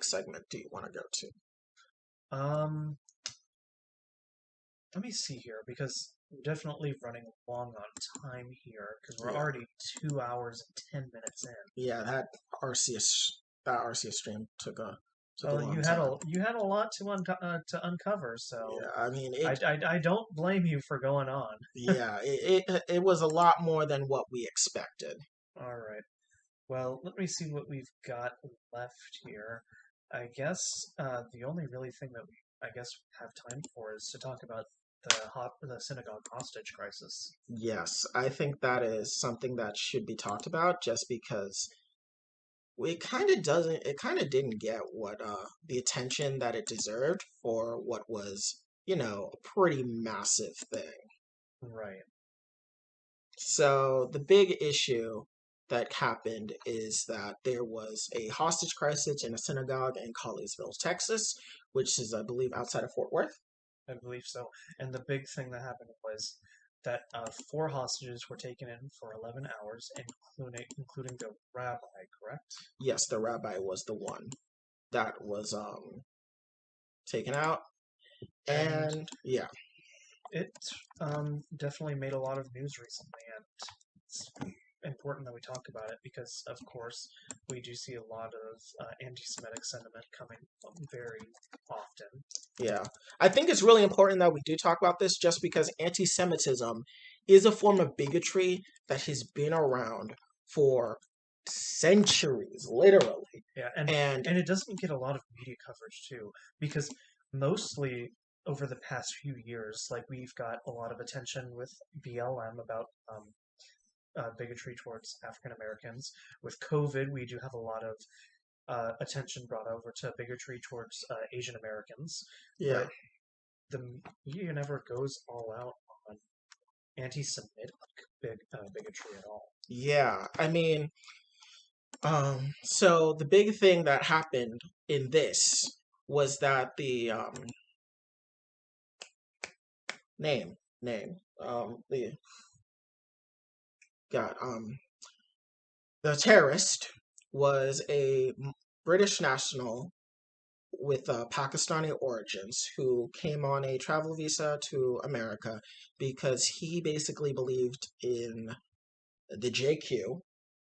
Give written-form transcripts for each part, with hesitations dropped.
next segment do you want to go to? Um, Let me see here because we're definitely running long on time here because we're Yeah, already 2 hours and 10 minutes in. yeah, that RCS stream took a Well, long time. you had a lot to uncover, so Yeah, I mean I don't blame you for going on. yeah, it was a lot more than what we expected. All right. Well, let me see what we've got left here. I guess the only really thing that we I guess have time for is to talk about the synagogue hostage crisis. Yes, I think that is something that should be talked about just because it kind of didn't get what the attention that it deserved for what was, a pretty massive thing. Right. So the big issue that happened is that there was a hostage crisis in a synagogue in Colleyville, Texas, which is, I believe, outside of Fort Worth. I believe so. And the big thing that happened was that four hostages were taken in for 11 hours, including the rabbi, correct? Yes, the rabbi was the one that was taken out. And And yeah, it definitely made a lot of news recently, and it's important that we talk about it because, of course, we do see a lot of anti-Semitic sentiment coming very often. yeah. I think it's really important that we do talk about this just because anti Semitism is a form of bigotry that has been around for centuries, literally. Yeah, And and it doesn't get a lot of media coverage too, because mostly over the past few years, like we've got a lot of attention with BLM about bigotry towards African Americans. With COVID, we do have a lot of attention brought over to bigotry towards Asian Americans, yeah, but the media never goes all out on anti-Semitic bigotry at all. yeah. I mean, so the big thing that happened in this was that the name, the God, the terrorist was a British national with Pakistani origins who came on a travel visa to America because he basically believed in the JQ,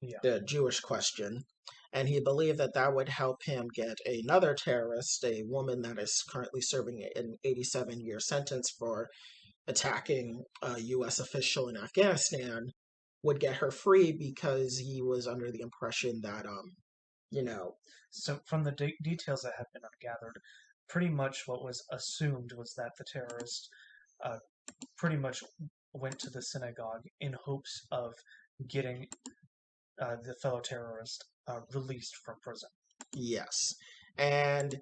Yeah. the Jewish question, and he believed that that would help him get another terrorist, a woman that is currently serving an 87-year sentence for attacking a U.S. official in Afghanistan, would get her free because he was under the impression that, you know, So, from the details that have been ungathered, pretty much what was assumed was that the terrorist uh, pretty much went to the synagogue in hopes of getting the fellow terrorist released from prison. yes. And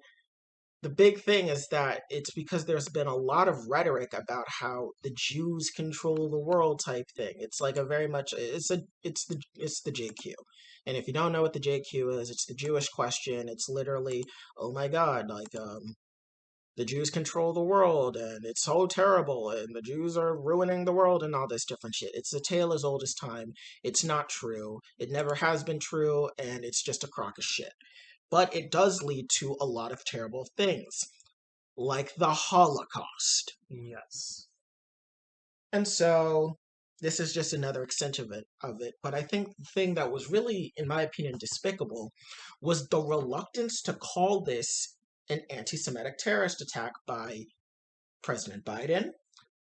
the big thing is that it's because there's been a lot of rhetoric about how the Jews control the world type thing. It's like a very much it's the JQ. And if you don't know what the JQ is, it's the Jewish question. It's literally, oh my God, like the Jews control the world and it's so terrible and the Jews are ruining the world and all this different shit. It's a tale as old as time. It's not true. It never has been true and it's just a crock of shit. But it does lead to a lot of terrible things, like the Holocaust. Yes. And so this is just another extension of it. But I think the thing that was really, in my opinion, despicable was the reluctance to call this an anti Semitic terrorist attack by President Biden,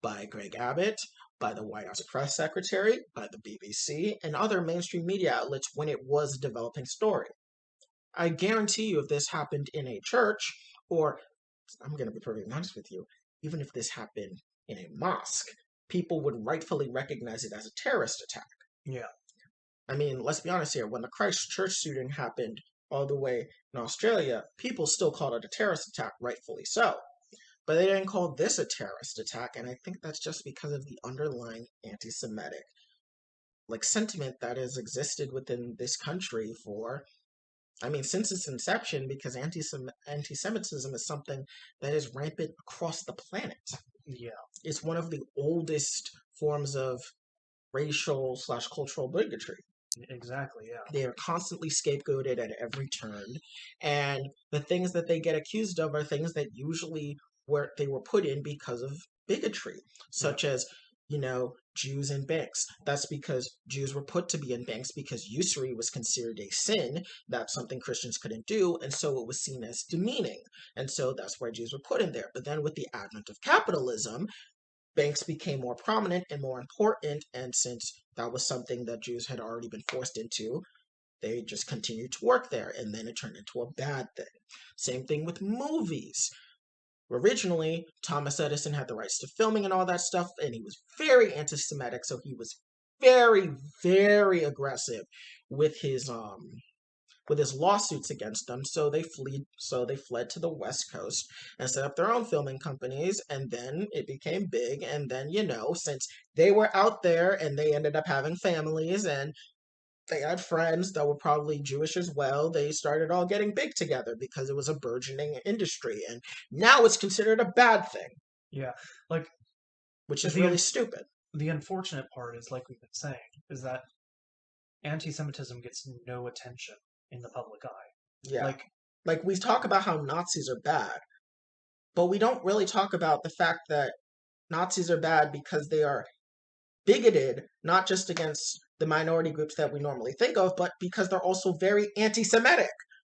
by Greg Abbott, by the White House press secretary, by the BBC, and other mainstream media outlets when it was a developing story. I guarantee you, if this happened in a church, or I'm going to be perfectly honest with you, even if this happened in a mosque, people would rightfully recognize it as a terrorist attack. Yeah. I mean, let's be honest here. When the Christchurch shooting happened all the way in Australia, people still called it a terrorist attack, rightfully so. But they didn't call this a terrorist attack, and I think that's just because of the underlying anti-Semitic sentiment that has existed within this country for, I mean, since its inception, because anti-Semitism is something that is rampant across the planet. Yeah. It's one of the oldest forms of racial/cultural bigotry. Exactly, yeah. They are constantly scapegoated at every turn. And the things that they get accused of are things that usually were they were put in because of bigotry, Yeah. such as, Jews in banks. That's because Jews were put to be in banks because usury was considered a sin. That's something Christians couldn't do, and so it was seen as demeaning. And so that's why Jews were put in there. But then with the advent of capitalism, banks became more prominent and more important, and since that was something that Jews had already been forced into, they just continued to work there, and then it turned into a bad thing. Same thing with movies. Originally, Thomas Edison had the rights to filming and all that stuff, and he was very anti-Semitic, so he was very, very aggressive with his lawsuits against them. So they fled to the West Coast and set up their own filming companies, and then it became big. And then, since they were out there and they ended up having families and they had friends that were probably Jewish as well, they started all getting big together because it was a burgeoning industry. And now it's considered a bad thing, Yeah. Like which is really the stupid. the unfortunate part is, like we've been saying, is that anti-Semitism gets no attention in the public eye. Yeah. Like, Like, we talk about how Nazis are bad, but we don't really talk about the fact that Nazis are bad because they are bigoted, not just against the minority groups that we normally think of, but because they're also very anti Semitic.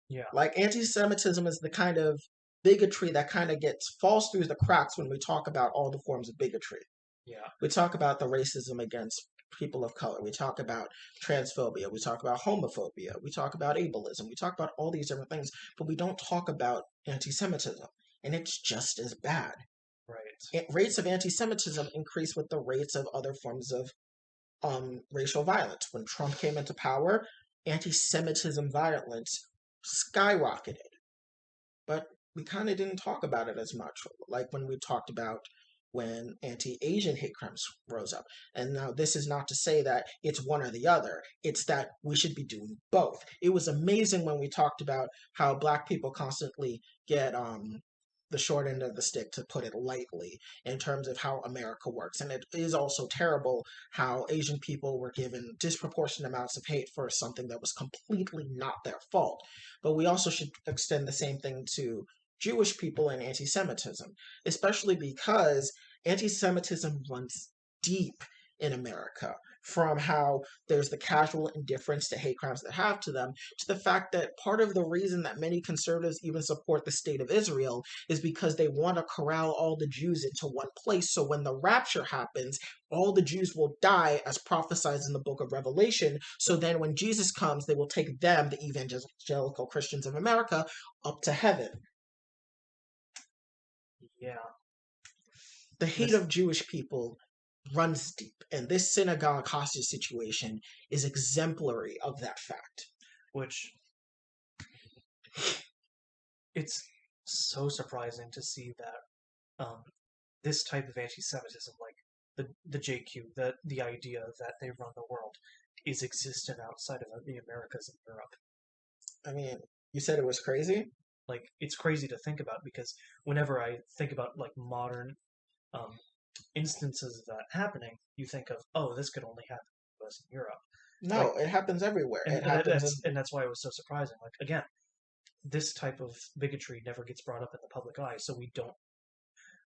yeah, Like, anti Semitism is the kind of bigotry that kind of falls through the cracks when we talk about all the forms of bigotry. yeah, We talk about the racism against people of color. We talk about transphobia. We talk about homophobia. We talk about ableism. We talk about all these different things, but we don't talk about anti Semitism. And it's just as bad. right. Rates of anti Semitism increase with the rates of other forms of racial violence. When Trump came into power, anti Semitism violence skyrocketed. But we kind of didn't talk about it as much, like when we talked about when anti-Asian hate crimes rose up. And now this is not to say that it's one or the other. It's that we should be doing both. It was amazing when we talked about how Black people constantly get the short end of the stick, to put it lightly, in terms of how America works. And it is also terrible how Asian people were given disproportionate amounts of hate for something that was completely not their fault. But we also should extend the same thing to Jewish people and anti Semitism, especially because anti Semitism runs deep in America. From how there's the casual indifference to hate crimes that have to them, to the fact that part of the reason that many conservatives even support the state of Israel is because they want to corral all the Jews into one place. So when the rapture happens, all the Jews will die as prophesied in the book of Revelation. So then when Jesus comes, they will take them, the evangelical Christians of America, up to heaven. Yeah. The hate This, of Jewish people runs deep, and this synagogue hostage situation is exemplary of that fact. which it's so surprising to see that this type of anti-Semitism, like the JQ, the idea that they run the world, is existent outside of the Americas and Europe. I mean, you said it was crazy? Like, it's crazy to think about, because whenever I think about like modern um, instances of that happening, you think of, oh, this could only happen in the US and Europe. Like, No, it happens everywhere. and It happens in. that's why it was so surprising. Like, again, this type of bigotry never gets brought up in the public eye, so we don't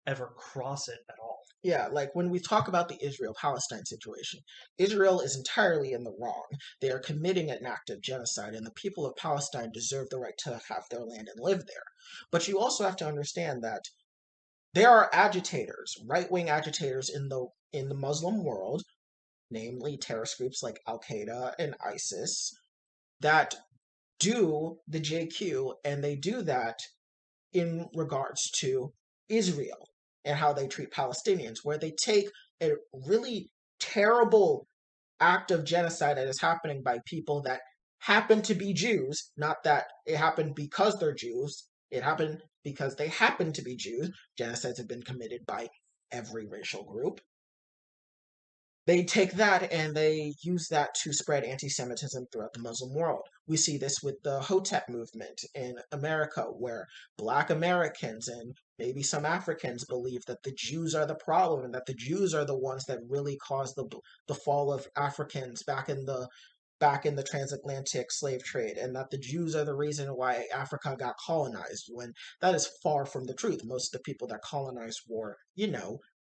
ever cross it at all. Yeah, like when we talk about the Israel Palestine situation, Israel is entirely in the wrong. They are committing an act of genocide, and the people of Palestine deserve the right to have their land and live there. But you also have to understand that there are agitators, right-wing agitators in the Muslim world, namely terrorist groups like Al Qaeda and ISIS, that do the JQ, and they do that in regards to Israel and how they treat Palestinians, where they take a really terrible act of genocide that is happening by people that happen to be Jews, not that it happened because they're Jews, it happened because they happen to be Jews. Genocides have been committed by every racial group. They take that and they use that to spread anti Semitism throughout the Muslim world. We see this with the Hotep movement in America, where Black Americans and maybe some Africans believe that the Jews are the problem and that the Jews are the ones that really caused the fall of Africans back in the back in the transatlantic slave trade, and that the Jews are the reason why Africa got colonized, when that is far from the truth. Most of the people that colonized were,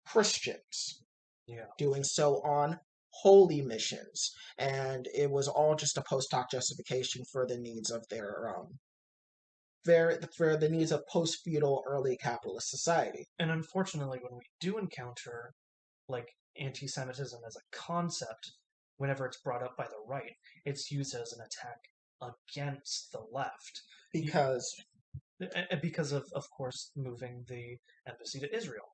Christians, Yeah. doing so on holy missions, and it was all just a post hoc justification for the needs of for the needs of post feudal early capitalist society. And unfortunately, when we do encounter like anti-Semitism as a concept, whenever it's brought up by the right, it's used as an attack against the left. Because Because of course, moving the embassy to Israel.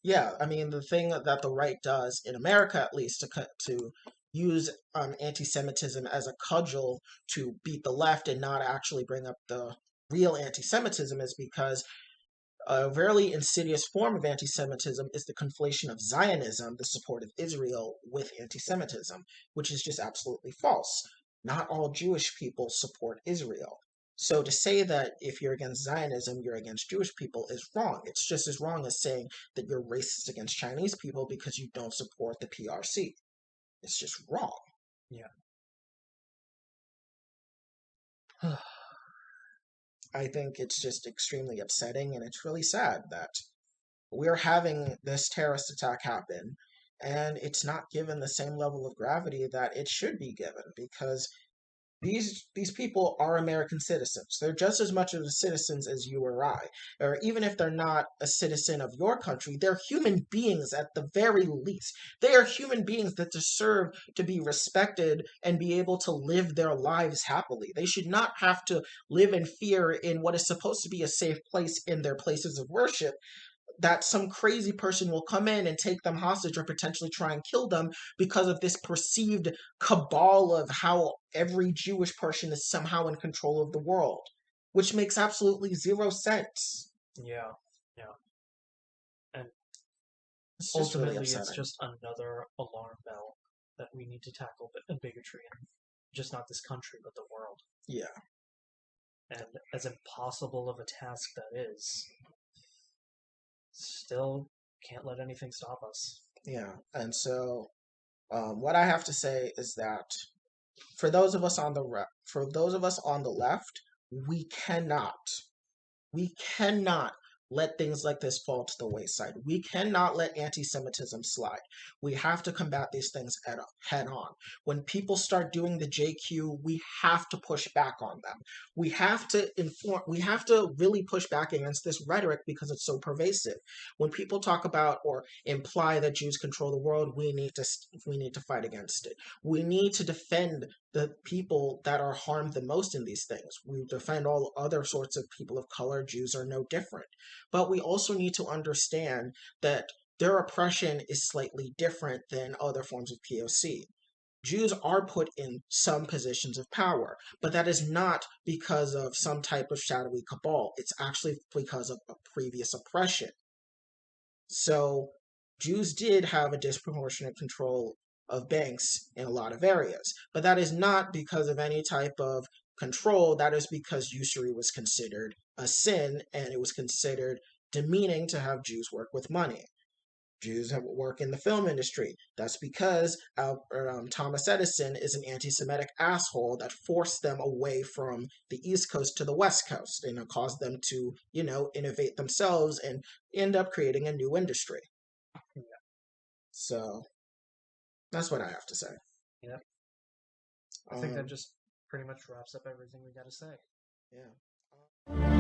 yeah, I mean, the thing that the right does in America, at least, to use anti-Semitism as a cudgel to beat the left and not actually bring up the real anti-Semitism, is because a very insidious form of anti-Semitism is the conflation of Zionism, the support of Israel, with anti-Semitism, which is just absolutely false. Not all Jewish people support Israel. So to say that if you're against Zionism, you're against Jewish people is wrong. It's just as wrong as saying that you're racist against Chinese people because you don't support the PRC. It's just wrong. Yeah. I think it's just extremely upsetting, and it's really sad that we're having this terrorist attack happen, and it's not given the same level of gravity that it should be given, because these people are American citizens. They're just as much of citizens as you or I. Or even if they're not a citizen of your country, they're human beings at the very least. They are human beings that deserve to be respected and be able to live their lives happily. They should not have to live in fear in what is supposed to be a safe place in their places of worship, that some crazy person will come in and take them hostage or potentially try and kill them because of this perceived cabal of how every Jewish person is somehow in control of the world, which makes absolutely zero sense. Yeah. Yeah. And It's just really ultimately, it's upsetting. just another alarm bell that we need to tackle bigotry in just not this country, but the world. Yeah. And as impossible of a task that is, still can't let anything stop us. Yeah. And so, what I have to say is that for those of us on for those of us on the left, we cannot We cannot let things like this fall to the wayside. We cannot let anti Semitism slide. We have to combat these things head on. When people start doing the JQ, we have to push back on them. We have to really push back against this rhetoric because it's so pervasive. When people talk about or imply that Jews control the world, we need to fight against it. We need to defend the people that are harmed the most in these things. We defend all other sorts of people of color. Jews are no different. But we also need to understand that their oppression is slightly different than other forms of POC. Jews are put in some positions of power, but that is not because of some type of shadowy cabal. It's actually because of a previous oppression. So Jews did have a disproportionate control of banks in a lot of areas, but that is not because of any type of control. That is because usury was considered a sin, and it was considered demeaning to have Jews work with money. Jews have work in the film industry. That's because Thomas Edison is an anti-Semitic asshole that forced them away from the East Coast to the West Coast, and it caused them to, innovate themselves and end up creating a new industry. Yeah. So that's what I have to say. Yeah. I think that just pretty much wraps up everything we got to say. Yeah.